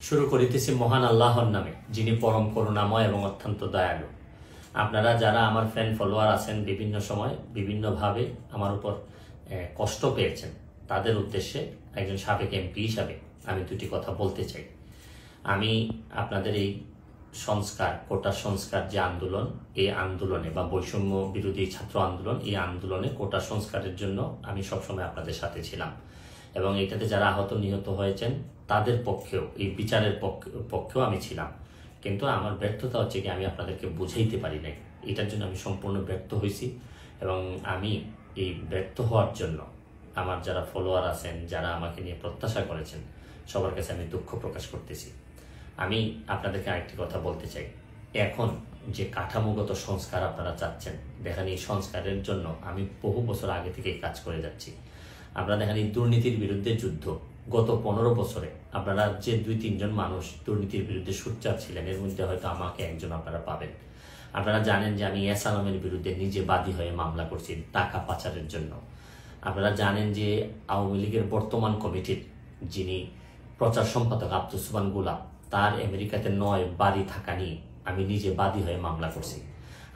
শুরু করিতেছি মহান আল্লাহর নামে, যিনি পরম করুণাময় এবং অত্যন্ত দয়ালু। আপনারা যারা আমার ফ্যান ফলোয়ার আছেন, বিভিন্ন সময় বিভিন্নভাবে আমার উপর কষ্ট পেয়েছেন, তাদের উদ্দেশ্যে একজন সাবেক এমপি হিসাবে আমি দুটি কথা বলতে চাই। আমি আপনাদের এই সংস্কার, কোটা সংস্কার যে আন্দোলন, এই আন্দোলনে বা বৈষম্য বিরোধী ছাত্র আন্দোলন, এই আন্দোলনে কোটা সংস্কারের জন্য আমি সবসময় আপনাদের সাথে ছিলাম এবং এটাতে যারা আহত নিহত হয়েছেন তাদের পক্ষেও, এই বিচারের পক্ষেও আমি ছিলাম। কিন্তু আমার ব্যর্থতা হচ্ছে কি, আমি আপনাদেরকে বুঝাইতে পারি নাই। এটার জন্য আমি সম্পূর্ণ ব্যর্থ হয়েছি এবং আমি এই ব্যর্থ হওয়ার জন্য আমার যারা ফলোয়ার আছেন, যারা আমাকে নিয়ে প্রত্যাশা করেছেন, সবার কাছে আমি দুঃখ প্রকাশ করতেছি। আমি আপনাদেরকে আরেকটি কথা বলতে চাই। এখন যে কাঠামোগত সংস্কার আপনারা চাচ্ছেন, দেখেন এই সংস্কারের জন্য আমি বহু বছর আগে থেকেই কাজ করে যাচ্ছি। আপনারা দেখেন এই দুর্নীতির বিরুদ্ধে যুদ্ধ গত 15 বছরে আপনারা যে 2-3 জন মানুষ দুর্নীতির বিরুদ্ধে সোচ্চার ছিলেন, এর মধ্যে হয়তো আমাকে একজন আপনারা পাবেন। আপনারা জানেন যে আমি এস আলমের বিরুদ্ধে নিজে বাদী হয়ে মামলা করছি টাকা পাচারের জন্য। আপনারা জানেন যে আওয়ামী লীগের বর্তমান কমিটির যিনি প্রচার সম্পাদক আব্দুস সুবহান গোলাপ, তার আমেরিকাতে 9 বাড়ি থাকা নিয়ে আমি নিজে বাদী হয়ে মামলা করছি।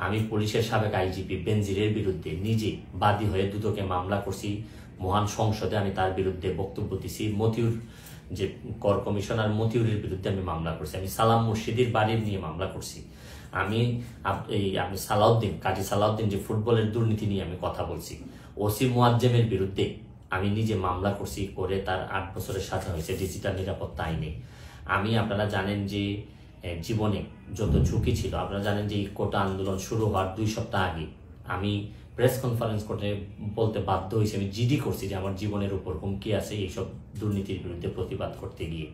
আমি পুলিশের সাবেক আইজিপি বেনজিরের বিরুদ্ধে নিজে বাদী হয়ে দুদকে মামলা করছি। মহান সংসদে আমি তার বিরুদ্ধে বক্তব্য দিছি। মতিউর যে কর কমিশনার মতিউরের বিরুদ্ধে আমি মামলা করছি। আমি সালাম মুর্শিদির বাড়ির নিয়ে মামলা করছি। আমি সালাউদ্দিন, কাজী সালাউদ্দিন যে ফুটবলের দুর্নীতি নিয়ে আমি কথা বলছি। ওসি মুয়াজ্জেমের বিরুদ্ধে আমি নিজে মামলা করছি, করে তার 8 বছরের সাজা হয়েছে ডিজিটাল নিরাপত্তা আইনে। আপনারা জানেন যে জীবনে যত ঝুঁকি ছিল, আপনারা জানেন যে এই কোটা আন্দোলন শুরু হওয়ার 2 সপ্তাহ আগে আমি প্রেস কনফারেন্স করে বলতে বাধ্য হয়েছি, আমি জিডি করছি যে আমার জীবনের উপর হুমকি আছে এইসব দুর্নীতির বিরুদ্ধে প্রতিবাদ করতে গিয়ে।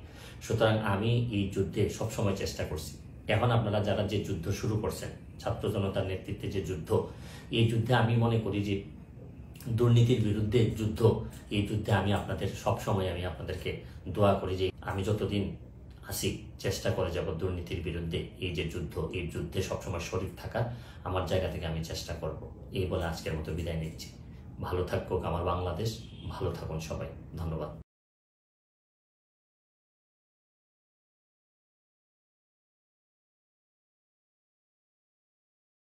সুতরাং আমি এই যুদ্ধে সবসময় চেষ্টা করছি। এখন আপনারা যারা যে যুদ্ধ শুরু করছেন, ছাত্র জনতার নেতৃত্বে যে যুদ্ধ, এই যুদ্ধে আমি মনে করি যে দুর্নীতির বিরুদ্ধে যুদ্ধ, এই যুদ্ধে আমি আপনাদের সবসময় আমি আপনাদেরকে দোয়া করি যে আমি যতদিন আসি চেষ্টা করে যাব দুর্নীতির বিরুদ্ধে এই যে যুদ্ধ, এই যুদ্ধে সবসময় শরীর থাকার আমার জায়গা থেকে আমি চেষ্টা করব। এই বলে আজকের মতো বিদায় নিচ্ছি। ভালো থাকুক আমার বাংলাদেশ, ভালো থাকুন সবাই। ধন্যবাদ।